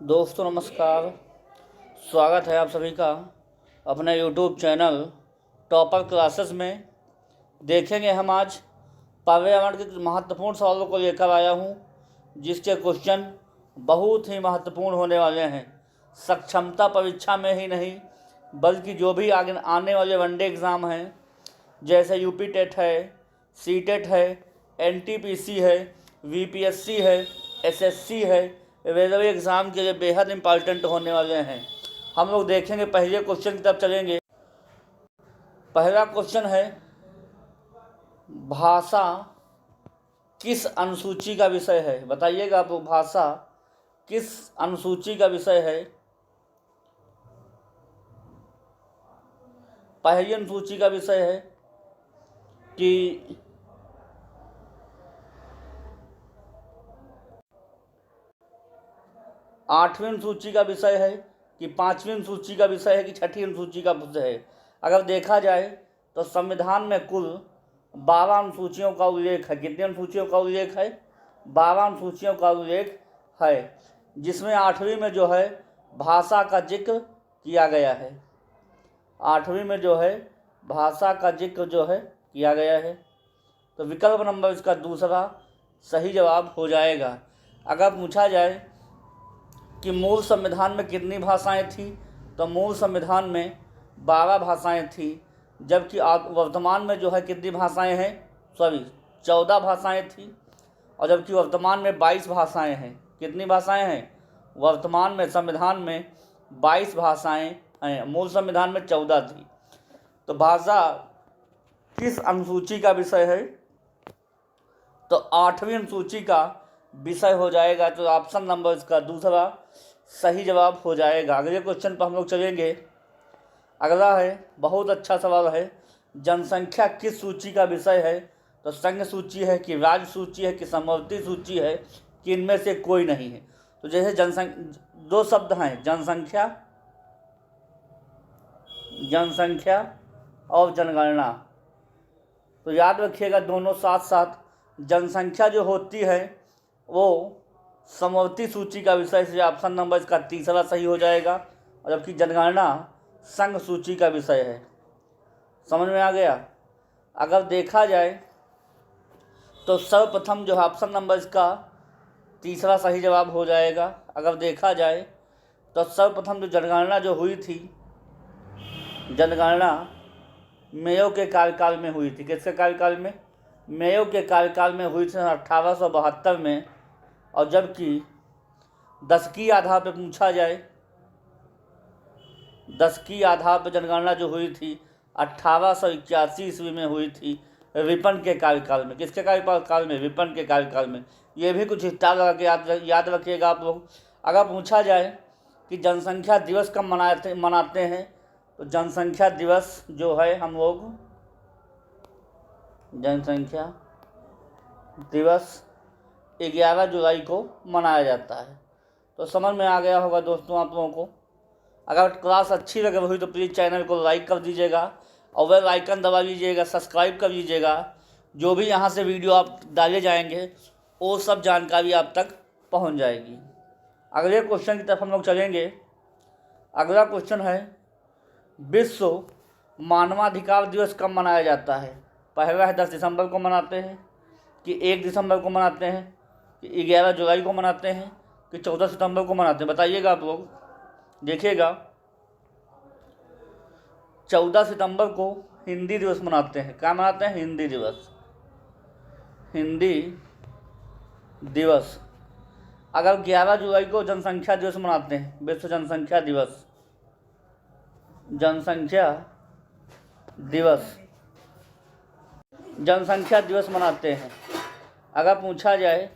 दोस्तों नमस्कार। स्वागत है आप सभी का अपने YouTube चैनल टॉपर क्लासेस में। देखेंगे हम आज पर्यावरण के महत्वपूर्ण सवालों को लेकर आया हूँ, जिसके क्वेश्चन बहुत ही महत्वपूर्ण होने वाले हैं। सक्षमता परीक्षा में ही नहीं बल्कि जो भी आगे आने वाले वनडे एग्ज़ाम हैं, जैसे यूपी टेट है, सी टेट है, एनटीपीसी है, वीपीएससी है, एसएससी है, रेलवे एग्ज़ाम के लिए बेहद इम्पॉर्टेंट होने वाले हैं। हम लोग देखेंगे, पहले क्वेश्चन की तरफ चलेंगे। पहला क्वेश्चन है, भाषा किस अनुसूची का विषय है? बताइएगा आप, भाषा किस अनुसूची का विषय है? पहली अनुसूची का विषय है कि आठवीं अनुसूची का विषय है कि पाँचवीं अनुसूची का विषय है कि छठी अनुसूची का विषय है? अगर देखा जाए तो संविधान में कुल 12 अनुसूचियों का उल्लेख है। कितनी अनुसूचियों का उल्लेख है? 12 अनुसूचियों का उल्लेख है, जिसमें आठवीं में जो है भाषा का जिक्र किया गया है। आठवीं में जो है भाषा का जिक्र जो है किया गया है। तो विकल्प नंबर इसका दूसरा सही जवाब हो जाएगा। अगर पूछा जाए कि मूल संविधान में कितनी भाषाएं थी, तो मूल संविधान में 12 भाषाएं थी, जबकि वर्तमान में जो है कितनी भाषाएं हैं? 14 भाषाएं थी, और जबकि वर्तमान में 22 भाषाएं हैं। कितनी भाषाएं हैं? वर्तमान में संविधान में 22 भाषाएं हैं, मूल संविधान में 14 थी। तो भाषा किस अनुसूची का विषय है? तो आठवीं अनुसूची का विषय हो जाएगा। तो ऑप्शन नंबर इसका दूसरा सही जवाब हो जाएगा। अगले क्वेश्चन पर हम लोग चलेंगे। अगला है, बहुत अच्छा सवाल है, जनसंख्या किस सूची का विषय है? तो संघ सूची है कि राज्य सूची है कि समवर्ती सूची है कि इनमें से कोई नहीं है? तो जैसे दो शब्द हैं, जनसंख्या और जनगणना। तो याद रखिएगा, दोनों साथ साथ। जनसंख्या जो होती है वो समवर्ती सूची का विषय से ऑप्शन नंबर इसका तीसरा सही हो जाएगा, और जबकि जनगणना संघ सूची का विषय है। समझ में आ गया? अगर देखा जाए तो सर्वप्रथम जो है ऑप्शन नंबर इसका तीसरा सही जवाब हो जाएगा। अगर देखा जाए तो सर्वप्रथम जो जनगणना जो हुई थी, जनगणना मेयो के कार्यकाल में हुई थी। किसके कार्यकाल में? मेयो के कार्यकाल में हुई थी 1872 में। और जबकि दशकीय आधार पर पूछा जाए, दशकीय आधार पर जनगणना जो हुई थी 1881 ईस्वी में हुई थी, रिपन के कार्यकाल में। किसके कार्यकाल में? रिपन के कार्यकाल में। ये भी कुछ हिस्सा लगा के याद रखिएगा आप लोग। अगर पूछा जाए कि जनसंख्या दिवस कब मनाते हैं, तो जनसंख्या दिवस जो है हम लोग जनसंख्या दिवस 11 जुलाई को मनाया जाता है। तो समझ में आ गया होगा दोस्तों आप लोगों को। अगर क्लास अच्छी लगे हुई तो प्लीज़ चैनल को लाइक कर दीजिएगा और बेल आइकन दबा लीजिएगा, सब्सक्राइब कर लीजिएगा। जो भी यहाँ से वीडियो आप डाले जाएंगे वो सब जानकारी आप तक पहुँच जाएगी। अगले क्वेश्चन की तरफ हम लोग चलेंगे। अगला क्वेश्चन है, विश्व मानवाधिकार दिवस कब मनाया जाता है? पहला है 10 दिसंबर को मनाते हैं कि 1 दिसंबर को मनाते हैं कि 11 जुलाई को मनाते हैं कि 14 सितंबर को मनाते हैं? बताइएगा आप लोग। देखिएगा, 14 सितंबर को हिंदी दिवस मनाते हैं। क्या मनाते हैं? हिंदी दिवस। हिंदी दिवस। अगर 11 जुलाई को जनसंख्या दिवस मनाते हैं, विश्व जनसंख्या दिवस, जनसंख्या दिवस, जनसंख्या दिवस मनाते हैं। अगर पूछा जाए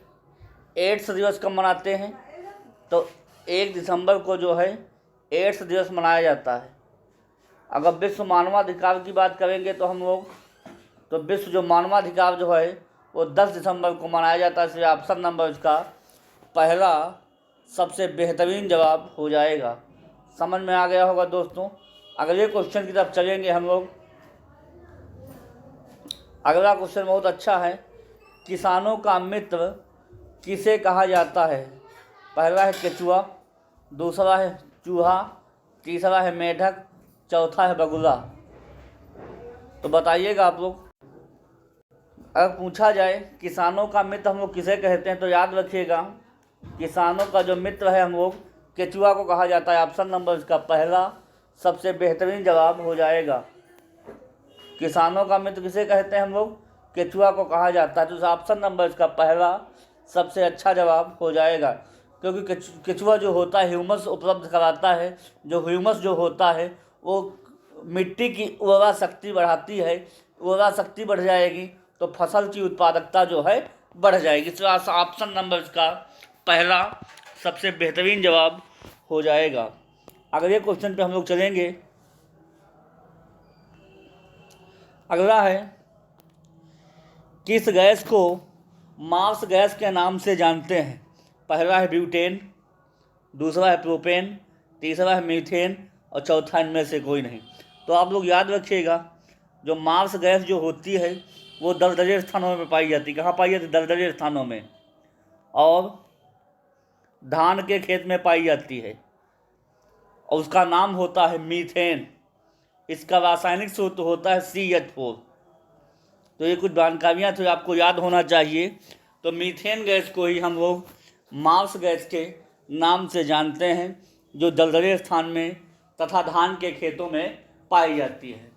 एड्स दिवस कब मनाते हैं, तो 1 दिसंबर को जो है एड्स दिवस मनाया जाता है। अगर विश्व मानवाधिकार की बात करेंगे तो हम लोग, तो विश्व जो मानवाधिकार जो है वो 10 दिसंबर को मनाया जाता है। इसलिए ऑप्शन नंबर इसका पहला सबसे बेहतरीन जवाब हो जाएगा। समझ में आ गया होगा दोस्तों। अगले क्वेश्चन की तरफ चलेंगे हम लोग। अगला क्वेश्चन बहुत अच्छा है, किसानों का मित्र किसे कहा जाता है? पहला है केचुआ, दूसरा है चूहा, तीसरा है मेढक, चौथा है बगुला। तो बताइएगा आप लोग। अगर पूछा जाए किसानों का मित्र हम लोग किसे कहते हैं, तो याद रखिएगा किसानों का जो मित्र है हम लोग केचुआ को कहा जाता है। ऑप्शन नंबर इसका पहला सबसे बेहतरीन जवाब हो जाएगा। किसानों का मित्र किसे कहते हैं हम लोग, केचुआ को कहा जाता है। तो ऑप्शन नंबर इसका पहला सबसे अच्छा जवाब हो जाएगा, क्योंकि केचुआ जो होता है ह्यूमस उपलब्ध कराता है। जो ह्यूमस जो होता है वो मिट्टी की उर्वरा शक्ति बढ़ाती है। उर्वरा शक्ति बढ़ जाएगी तो फसल की उत्पादकता जो है बढ़ जाएगी। तो ऑप्शन नंबर इसका पहला सबसे बेहतरीन जवाब हो जाएगा। अगले क्वेश्चन पे हम लोग चलेंगे। अगला है किस गैस को मार्स गैस के नाम से जानते हैं। पहला है ब्यूटेन, दूसरा है प्रोपेन, तीसरा है मीथेन और चौथा इनमें से कोई नहीं। तो आप लोग याद रखिएगा जो मार्स गैस जो होती है वो दलदली स्थानों में पाई जाती है। कहाँ पाई जाती है? दलदली स्थानों में, और धान के खेत में पाई जाती है और उसका नाम होता है मीथेन। इसका रासायनिक सूत्र होता है CH4। तो ये कुछ जानकारियाँ तो आपको याद होना चाहिए। तो मीथेन गैस को ही हम लोग मार्स गैस के नाम से जानते हैं, जो दलदली स्थान में तथा धान के खेतों में पाई जाती है।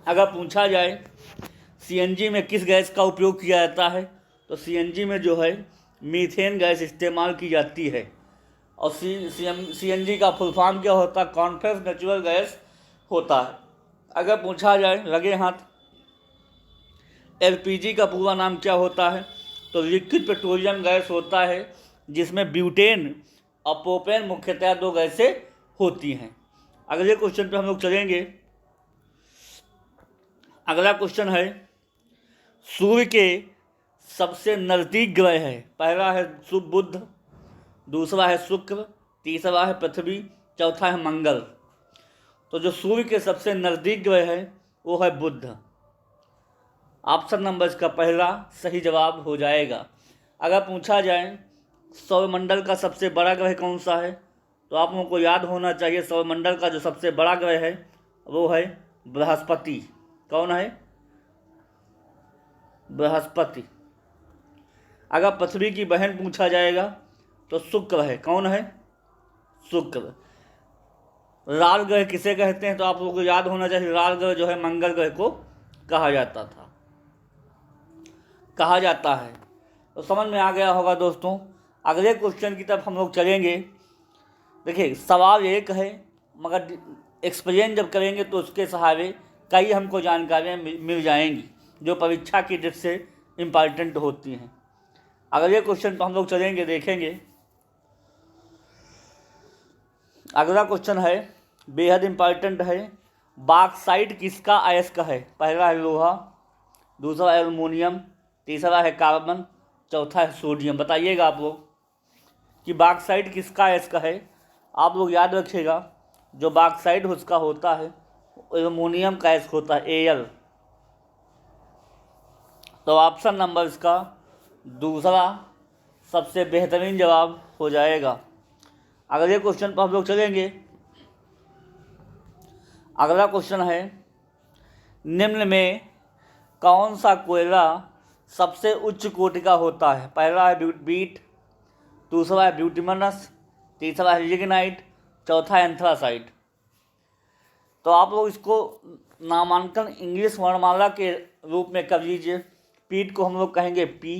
अगर पूछा जाए CNG में किस गैस का उपयोग किया जाता है, तो CNG में जो है मीथेन गैस इस्तेमाल की जाती है। और CNG का फुल फॉर्म क्या होता है? कॉन्फ्रेंस नेचुरल गैस होता है। अगर पूछा जाए लगे हाथ LPG का पूरा नाम क्या होता है, तो लिक्विड पेट्रोलियम गैस होता है, जिसमें ब्यूटेन और प्रोपेन मुख्यतः दो गैसें होती हैं। अगले क्वेश्चन पे हम लोग चलेंगे। अगला क्वेश्चन है सूर्य के सबसे नज़दीक ग्रह है। पहला है बुध, दूसरा है शुक्र, तीसरा है पृथ्वी, चौथा है मंगल। तो जो सूर्य के सबसे नज़दीक ग्रह है वो है बुध। ऑप्शन नंबर इसका पहला सही जवाब हो जाएगा। अगर पूछा जाए सौरमंडल का सबसे बड़ा ग्रह कौन सा है, तो आप लोगों को याद होना चाहिए सौरमंडल का जो सबसे बड़ा ग्रह है वो है बृहस्पति। कौन है? बृहस्पति। अगर पृथ्वी की बहन पूछा जाएगा तो शुक्र है। कौन है? शुक्र। लाल ग्रह किसे कहते हैं, तो आप लोगों को याद होना चाहिए लाल ग्रह जो है मंगल ग्रह को कहा जाता है। तो समझ में आ गया होगा दोस्तों। अगले क्वेश्चन की तरफ हम लोग चलेंगे। देखिए सवाल एक है, मगर एक्सप्लेन जब करेंगे तो उसके सहारे कई हमको जानकारियाँ मिल जाएंगी जो परीक्षा की दृष्टि से इम्पॉर्टेंट होती हैं। अगले क्वेश्चन पर हम लोग चलेंगे, देखेंगे। अगला क्वेश्चन है बेहद इम्पॉर्टेंट है। बॉक्साइट किसका अयस्क है? पहला है लोहा, दूसरा है एल्युमिनियम, तीसरा है कार्बन, चौथा है सोडियम। बताइएगा आप लोग कि बॉक्साइट किसका अयस्क है। आप लोग याद रखिएगा जो बॉक्साइट उसका होता है एल्युमिनियम का अयस्क होता है Al। तो ऑप्शन नंबर इसका दूसरा सबसे बेहतरीन जवाब हो जाएगा। अगले क्वेश्चन पर हम लोग चलेंगे। अगला क्वेश्चन है निम्न में कौन सा कोयला सबसे उच्च कोटि का होता है? पहला है बीट, दूसरा है ब्यूटिमनस, तीसरा है लिग्नाइट, चौथा है एंथ्रासाइट। तो आप लोग इसको नामांकन इंग्लिश वर्णमाला के रूप में कर लीजिए। पीट को हम लोग कहेंगे P,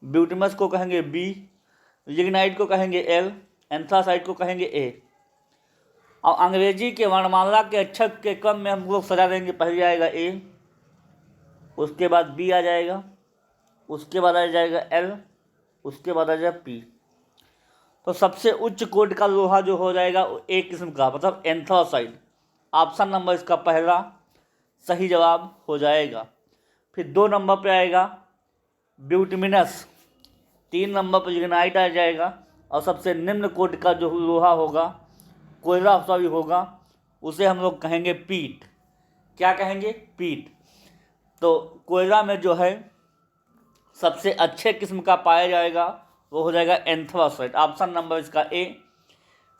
ब्यूटिमस को कहेंगे B, लिग्नाइट को कहेंगे L, एंथ्रासाइट को कहेंगे A। और अंग्रेजी के वर्णमाला के अक्षर के क्रम में हम लोग सजा देंगे। पहले आएगा A, उसके बाद B आ जाएगा, उसके बाद आ जाएगा L, उसके बाद आ जाएगा P। तो सबसे उच्च कोटि का लोहा जो हो जाएगा एक किस्म का, मतलब एंथ्रासाइट। ऑप्शन नंबर इसका पहला सही जवाब हो जाएगा। फिर 2 नंबर पे आएगा ब्यूटिमिनस, 3 नंबर पर लिग्नाइट आ जाएगा, और सबसे निम्न कोटि का जो लोहा होगा, कोयला सॉरी होगा, उसे हम लोग कहेंगे पीट। क्या कहेंगे? पीट। तो कोयला में जो है सबसे अच्छे किस्म का पाया जाएगा वो हो जाएगा एंथ्रासाइट। ऑप्शन नंबर इसका ए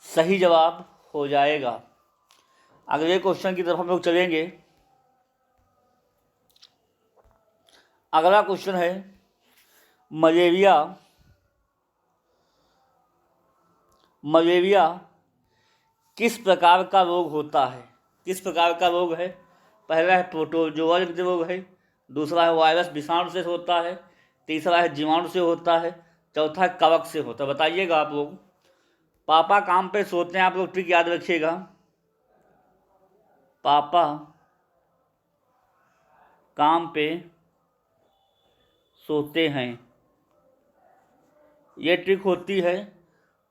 सही जवाब हो जाएगा। अगले क्वेश्चन की तरफ हम लोग चलेंगे। अगला क्वेश्चन है मलेरिया किस प्रकार का रोग होता है? किस प्रकार का रोग है? पहला है प्रोटोजोआ जनित रोग है, दूसरा है वायरस विषाणु से होता है, तीसरा है जीवाणु से होता है, चौथा है कवक से होता है। बताइएगा आप लोग। पापा काम पे सोते हैं, आप लोग ट्रिक याद रखिएगा। पापा काम पे सोते हैं, ये ट्रिक होती है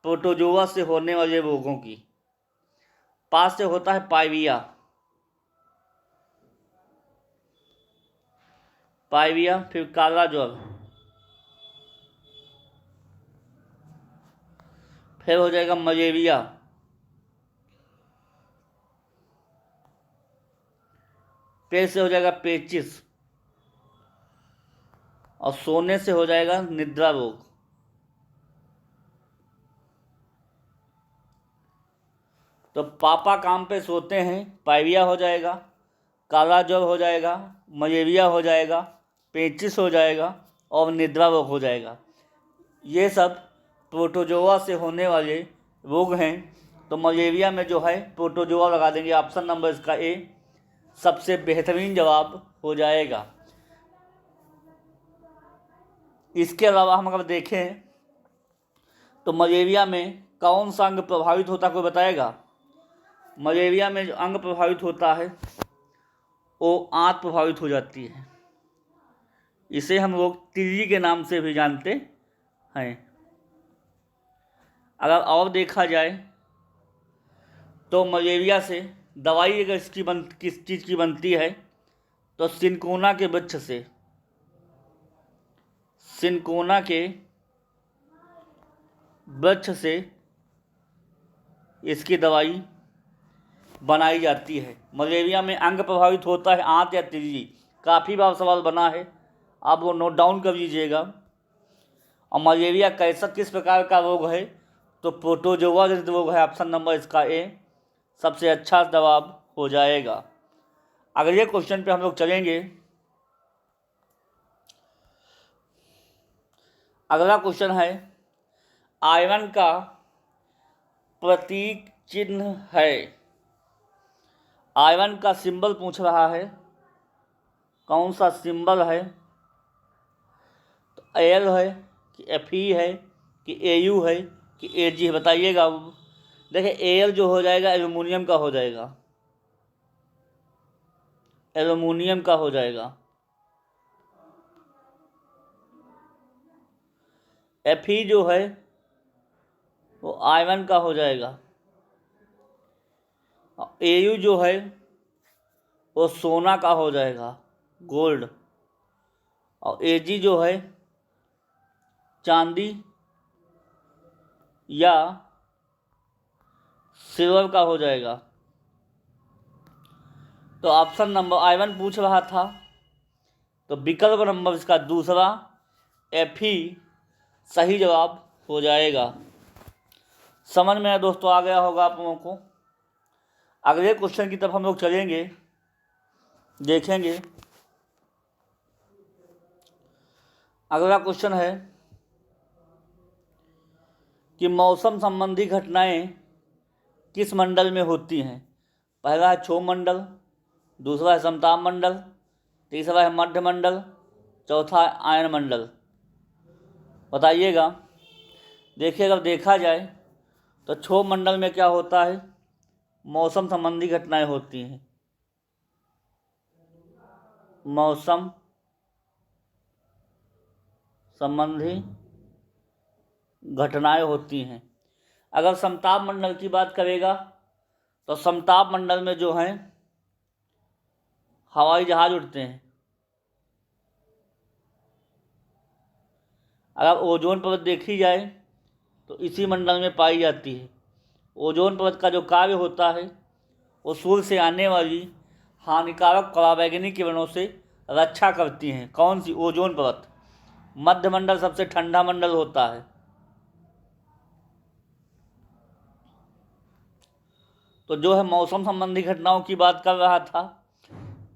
प्रोटोजोआ से होने वाले रोगों की। पास से होता है पाइविया, फिर काला ज्वर, फिर हो जाएगा मलेरिया, पेट से हो जाएगा पेचिस, और सोने से हो जाएगा निद्रा रोग। तो पापा काम पे सोते हैं, पाइविया हो जाएगा, काला ज्वर हो जाएगा, मलेरिया हो जाएगा, पेचिस हो जाएगा और निद्रा रोग हो जाएगा। ये सब प्रोटोजोआ से होने वाले रोग हैं। तो मलेरिया में जो है प्रोटोजोआ लगा देंगे। ऑप्शन नंबर इसका ए सबसे बेहतरीन जवाब हो जाएगा। इसके अलावा हम अगर देखें तो मलेरिया में कौन सा अंग प्रभावित होता है, कोई बताएगा? मलेरिया में जो अंग प्रभावित होता है वो आंत प्रभावित हो जाती है। इसे हम लोग तिल्ली के नाम से भी जानते हैं। अगर और देखा जाए तो मलेरिया से दवाई अगर किस चीज़ की बनती है तो सिनकोना के वृक्ष से, सिनकोना के वृक्ष से इसकी दवाई बनाई जाती है। मलेरिया में अंग प्रभावित होता है आंत या तिल्ली। काफ़ी बार सवाल बना है, आप वो नोट डाउन कर लीजिएगा। और मलेरिया कैसा किस प्रकार का रोग है? तो प्रोटोजोआ जनित रोग है। ऑप्शन नंबर इसका ए सबसे अच्छा जवाब हो जाएगा। अगले क्वेश्चन पे हम लोग चलेंगे। अगला क्वेश्चन है आयरन का प्रतीक चिन्ह है। आयरन का सिंबल पूछ रहा है, कौन सा सिंबल है? तो एल है कि एफई है कि एयू है कि एजी है? बताइएगा। देखिए एल जो हो जाएगा एल्युमिनियम का हो जाएगा, एल्युमिनियम का हो जाएगा। एफई जो है वो आयरन का हो जाएगा। एयू जो है वो सोना का हो जाएगा, गोल्ड। और एजी जो है चांदी या सिल्वर का हो जाएगा। तो ऑप्शन नंबर आयरन पूछ रहा था, तो विकल्प नंबर इसका दूसरा एफई सही जवाब हो जाएगा। समझ में दोस्तों आ गया होगा आप लोगों को। अगले क्वेश्चन की तरफ हम लोग चलेंगे, देखेंगे। अगला क्वेश्चन है कि मौसम संबंधी घटनाएं किस मंडल में होती हैं? पहला है क्षोभ मंडल, दूसरा है समताप मंडल, तीसरा है मध्य मंडल, चौथा है आयन मंडल। बताइएगा। देखिए अगर देखा जाए तो क्षोभ मंडल में क्या होता है? मौसम संबंधी घटनाएं होती हैं, मौसम संबंधी घटनाएं होती हैं। अगर समताप मंडल की बात करेगा तो समताप मंडल में जो हैं हवाई जहाज उड़ते हैं। अगर ओजोन परत देखी जाए तो इसी मंडल में पाई जाती है। ओजोन परत का जो कार्य होता है वो सूर्य से आने वाली हानिकारक पराबैंगनी किरणों से रक्षा करती हैं। कौन सी? ओजोन परत। मध्य मंडल सबसे ठंडा मंडल होता है। तो जो है मौसम संबंधी घटनाओं की बात कर रहा था,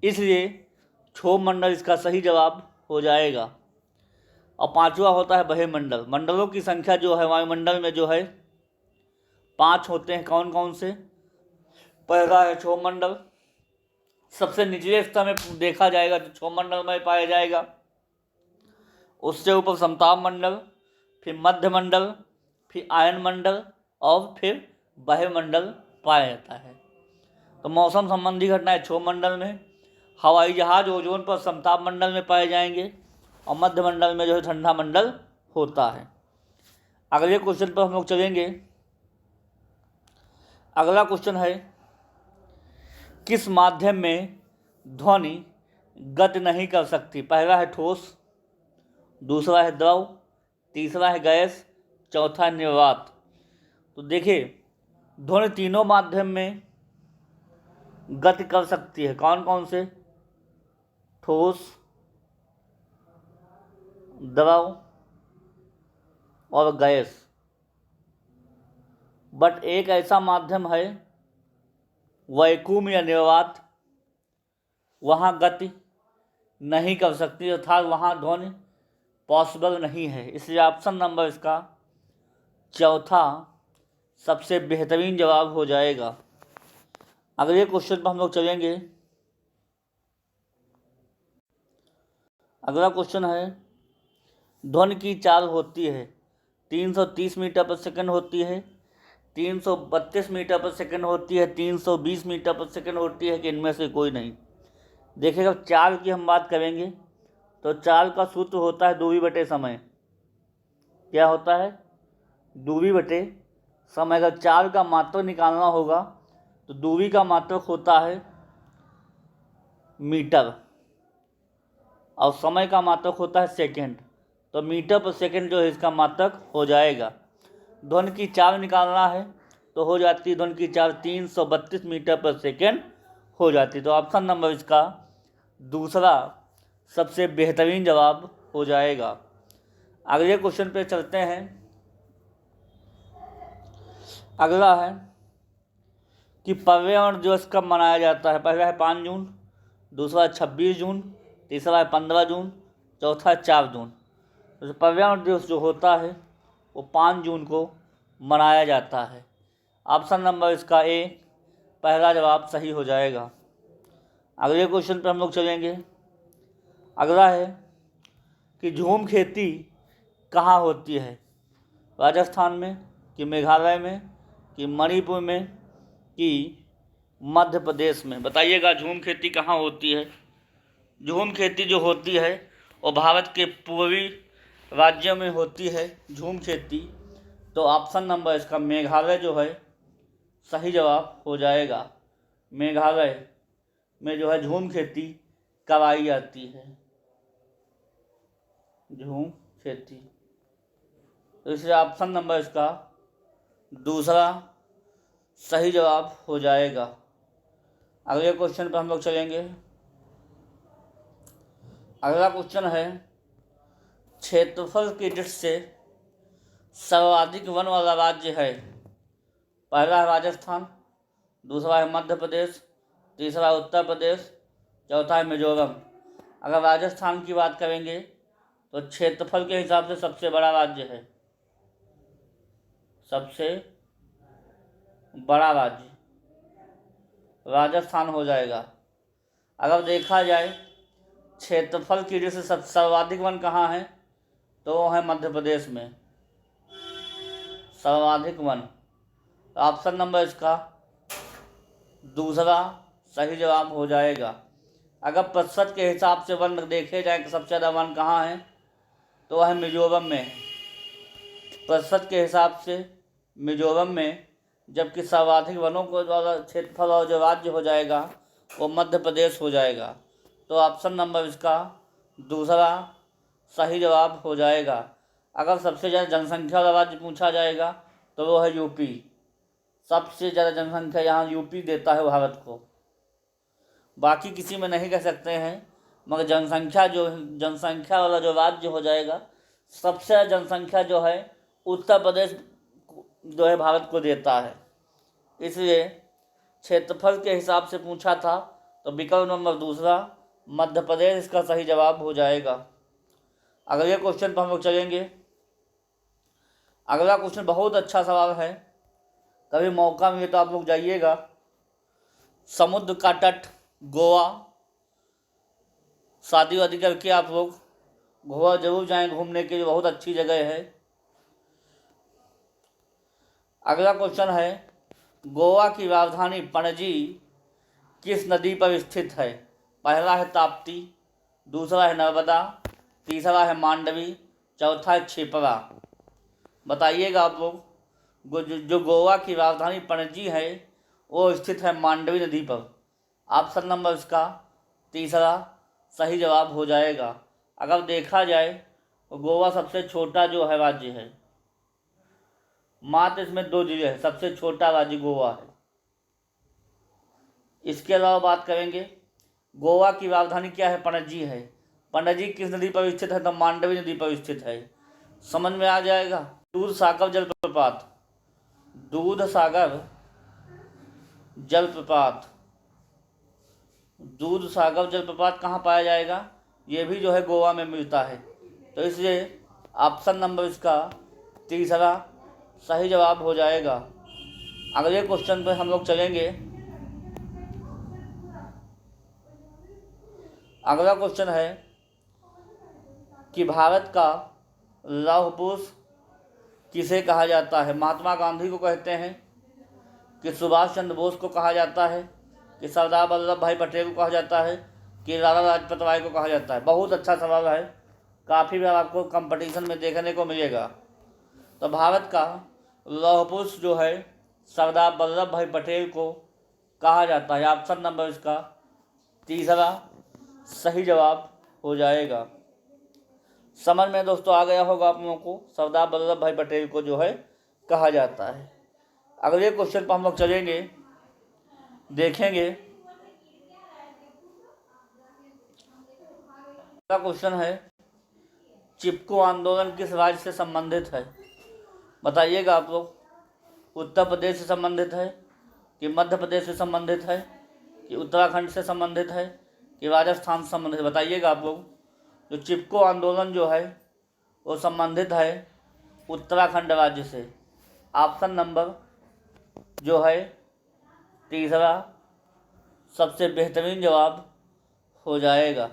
इसलिए क्षोभ मंडल इसका सही जवाब हो जाएगा। और पांचवा होता है बहिर्मंडल। मंडलों की संख्या जो है वायुमंडल में जो है 5 होते हैं। कौन कौन से? पहला है क्षोभ मंडल, सबसे निचले स्तर में देखा जाएगा तो क्षोभ मंडल में पाया जाएगा। उससे ऊपर समताप मंडल, फिर मध्य मंडल, फिर आयन मंडल और फिर बहिर्मंडल पाया जाता है। तो मौसम संबंधी घटनाएं क्षोभ मंडल में, हवाई जहाज ओजोन पर समताप मंडल में पाए जाएंगे और मध्य मंडल में जो है ठंडा मंडल होता है। अगले क्वेश्चन पर हम लोग चलेंगे। अगला क्वेश्चन है, किस माध्यम में ध्वनि गति नहीं कर सकती? पहला है ठोस, दूसरा है द्रव, तीसरा है गैस, चौथा है निर्वात। तो देखिए, ध्वनि तीनों माध्यम में गति कर सकती है। कौन कौन से? ठोस, द्रव और गैस। बट एक ऐसा माध्यम है वैक्यूम या निर्वात, वहाँ गति नहीं कर सकती, अर्थात वहाँ ध्वनि पॉसिबल नहीं है। इसलिए ऑप्शन नंबर इसका चौथा सबसे बेहतरीन जवाब हो जाएगा। अगले क्वेश्चन पर हम लोग चलेंगे। अगला क्वेश्चन है, ध्वनि की चाल होती है 330 मीटर पर सेकंड होती है, 332 मीटर पर सेकंड होती है, 320 मीटर पर सेकंड होती है कि इनमें से कोई नहीं? देखिएगा, चाल की हम बात करेंगे तो चाल का सूत्र होता है दूरी बटे समय। क्या होता है? दूरी बटे समय। अगर चाल का मात्रक निकालना होगा तो दूरी का मात्रक होता है मीटर और समय का मात्रक होता है सेकंड। तो मीटर पर सेकंड जो है इसका मात्रक हो जाएगा। ध्वनि की चाल निकालना है तो हो जाती है ध्वनि की चाल 332 मीटर पर सेकंड हो जाती है। तो ऑप्शन नंबर इसका दूसरा सबसे बेहतरीन जवाब हो जाएगा। अगले क्वेश्चन पे चलते हैं। अगला है कि पर्यावरण दिवस कब मनाया जाता है? पहला है 5 जून, दूसरा है 26 जून, तीसरा है 15 जून, चौथा है 4 जून। तो पर्यावरण दिवस जो होता है वो 5 जून को मनाया जाता है। ऑप्शन नंबर इसका ए पहला जवाब सही हो जाएगा। अगले क्वेश्चन पर हम लोग चलेंगे। अगला है कि झूम खेती कहाँ होती है? राजस्थान में कि मेघालय में कि मणिपुर में कि मध्य प्रदेश में? बताइएगा, झूम खेती कहाँ होती है? झूम खेती जो होती है वो भारत के पूर्वी राज्यों में होती है झूम खेती। तो ऑप्शन नंबर इसका मेघालय जो है सही जवाब हो जाएगा। मेघालय में जो है झूम खेती कराई जाती है, झूम खेती। तो इसलिए ऑप्शन नंबर इसका दूसरा सही जवाब हो जाएगा। अगले क्वेश्चन पर हम लोग चलेंगे। अगला क्वेश्चन है, क्षेत्रफल की दृष्टि से सर्वाधिक वन वाला राज्य है? पहला है राजस्थान, दूसरा है मध्य प्रदेश, तीसरा है उत्तर प्रदेश, चौथा है मिजोरम। अगर राजस्थान की बात करेंगे तो क्षेत्रफल के हिसाब से सबसे बड़ा राज्य है, सबसे बड़ा राज्य राजस्थान हो जाएगा। अगर देखा जाए क्षेत्रफल की दृष्टि से सर्वाधिक वन कहाँ है तो वो है मध्य प्रदेश में, सर्वाधिक वन। ऑप्शन नंबर इसका दूसरा सही जवाब हो जाएगा। अगर प्रतिशत के हिसाब से वन देखे जाए कि सबसे ज़्यादा वन कहाँ है तो वह है मिजोरम में, प्रतिशत के हिसाब से मिजोरम में। जबकि सर्वाधिक वनों को वाला क्षेत्रफल और जो राज्य हो जाएगा वो मध्य प्रदेश हो जाएगा। तो ऑप्शन नंबर इसका दूसरा सही जवाब हो जाएगा। अगर सबसे ज़्यादा जनसंख्या वाला राज्य पूछा जाएगा तो वो है यूपी। सबसे ज़्यादा जनसंख्या यहाँ यूपी देता है भारत को, बाकी किसी में नहीं कह सकते हैं, मगर जनसंख्या वाला जो राज्य हो जाएगा, सबसे ज़्यादा जनसंख्या जो है उत्तर प्रदेश जो है भारत को देता है। इसलिए क्षेत्रफल के हिसाब से पूछा था तो विकल्प नंबर दूसरा मध्य प्रदेश इसका सही जवाब हो जाएगा। अगले क्वेश्चन पर हम लोग चलेंगे। अगला क्वेश्चन बहुत अच्छा सवाल है, कभी मौका मिले तो आप लोग जाइएगा। समुद्र का तट गोवा, शादी वादी करके आप लोग गोवा जरूर जाएं घूमने के लिए, बहुत अच्छी जगह है। अगला क्वेश्चन है गोवा की राजधानी पणजी किस नदी पर स्थित है? पहला है ताप्ती, दूसरा है नर्मदा, तीसरा है मांडवी, चौथा है क्षिप्रा। बताइएगा आप लोग। जो गोवा की राजधानी पणजी है वो स्थित है मांडवी नदी पर। ऑप्शन नंबर इसका तीसरा सही जवाब हो जाएगा। अगर देखा जाए तो गोवा सबसे छोटा जो है राज्य है, मात्र इसमें 2 जिले हैं, सबसे छोटा राज्य गोवा है। इसके अलावा बात करेंगे गोवा की राजधानी क्या है? पणजी है। पणजी किस नदी पर स्थित है? तो मांडवी नदी पर स्थित है। समझ में आ जाएगा। दूध सागर जलप्रपात, दूध सागर जलप्रपात, दूध सागर जलप्रपात कहाँ पाया जाएगा? ये भी जो है गोवा में मिलता है। तो इसलिए ऑप्शन नंबर इसका तीसरा सही जवाब हो जाएगा। अगले क्वेश्चन पर हम लोग चलेंगे। अगला क्वेश्चन है कि भारत का लौह पुरुष किसे कहा जाता है? महात्मा गांधी को कहते हैं, कि सुभाष चंद्र बोस को कहा जाता है, कि सरदार वल्लभ भाई पटेल को कहा जाता है, कि लाला लाजपत राय को कहा जाता है? बहुत अच्छा सवाल है, काफ़ी बार आपको कंपटीशन में देखने को मिलेगा। तो भारत का लौह पुरुष जो है सरदार वल्लभ भाई पटेल को कहा जाता है। ऑप्शन नंबर इसका तीसरा सही जवाब हो जाएगा। समझ में दोस्तों आ गया होगा आप लोगों को, सरदार वल्लभ भाई पटेल को जो है कहा जाता है। अगले क्वेश्चन पर हम लोग चलेंगे, देखेंगे। अगला क्वेश्चन है चिपको आंदोलन किस राज्य से संबंधित है? बताइएगा आप लोग। उत्तर प्रदेश से संबंधित है, कि मध्य प्रदेश से संबंधित है, कि उत्तराखंड से संबंधित है, कि राजस्थान से संबंधित है? बताइएगा आप लोग। जो चिपको आंदोलन जो है वो संबंधित है उत्तराखंड राज्य से। ऑप्शन नंबर जो है तीसरा सबसे बेहतरीन जवाब हो जाएगा।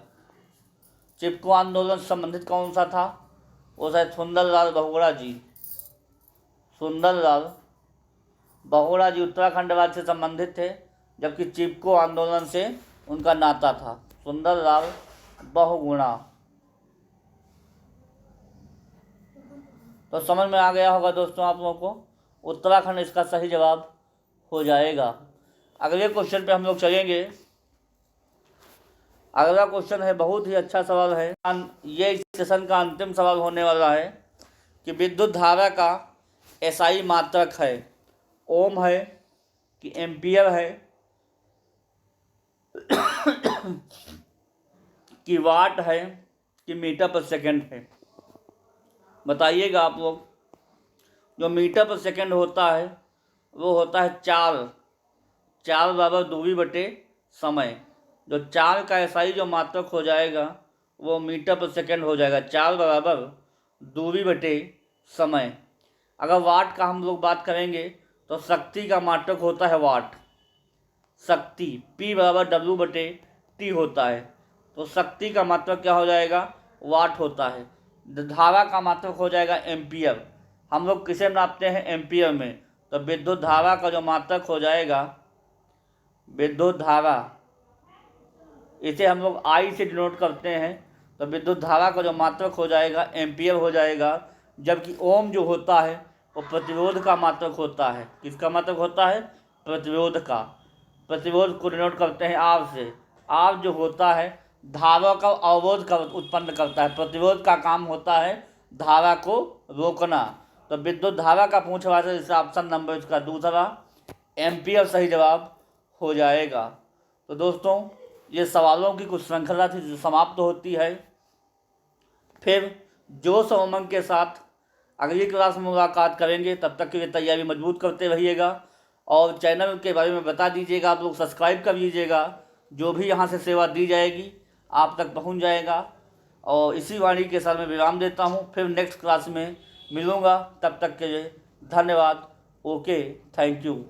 चिपको आंदोलन से संबंधित कौन सा था? वो शायद सुंदरलाल बहुगुणा जी, सुंदरलाल बहुगुणा जी उत्तराखंड राज्य से संबंधित थे, जबकि चिपको आंदोलन से उनका नाता था। सुंदरलाल बहुगुणा। तो समझ में आ गया होगा दोस्तों आप लोगों को, उत्तराखंड इसका सही जवाब हो जाएगा। अगले क्वेश्चन पे हम लोग चलेंगे। अगला क्वेश्चन है बहुत ही अच्छा सवाल है, ये इस सेशन का अंतिम सवाल होने वाला है, कि विद्युत धारा का एसआई मात्रक है, ओम है कि एम्पियर है कि वाट है कि मीटर पर सेकंड है? बताइएगा आप लोग। जो मीटर पर सेकंड होता है वो होता है 4 बराबर दूरी बटे समय। जो 4 का एसआई जो मात्रक हो जाएगा वो मीटर पर सेकंड हो जाएगा, 4 बराबर दूरी बटे समय। अगर वाट का हम लोग बात करेंगे तो शक्ति का मात्रक होता है वाट, शक्ति P बराबर W बटे T होता है। तो शक्ति का मात्रक क्या हो जाएगा? वाट होता है। धारा का मात्रक हो जाएगा एम्पियर। हम लोग किसे नापते हैं? एम्पियर में। तो विद्युत धारा का जो मात्रक हो जाएगा, विद्युत धारा, इसे हम लोग I से डिनोट करते हैं। तो विद्युत धारा का जो मात्रक हो जाएगा एम्पियर हो जाएगा। जबकि ओम जो होता है वो प्रतिरोध का मात्रक होता है। किसका मात्रक होता है? प्रतिरोध का। प्रतिरोध को डिनोट करते हैं R से। R जो होता है धारा का अवरोध का उत्पन्न करता है, प्रतिरोध का काम होता है धारा को रोकना। तो विद्युत धारा का पूछ रहा है, इसका ऑप्शन नंबर इसका दूसरा एम्पियर सही जवाब हो जाएगा। तो दोस्तों ये सवालों की कुछ श्रृंखला थी जो समाप्त होती है। फिर जोश और उमंग के साथ अगली क्लास में मुलाकात करेंगे। तब तक के लिए तैयारी मजबूत करते रहिएगा। और चैनल के बारे में बता दीजिएगा, आप लोग सब्सक्राइब कर लीजिएगा। जो भी यहाँ से सेवा दी जाएगी आप तक पहुँच जाएगा। और इसी वाणी के साथ मैं विराम देता हूँ, फिर नेक्स्ट क्लास में मिलूँगा। तब तक के लिए धन्यवाद। Okay, thank you.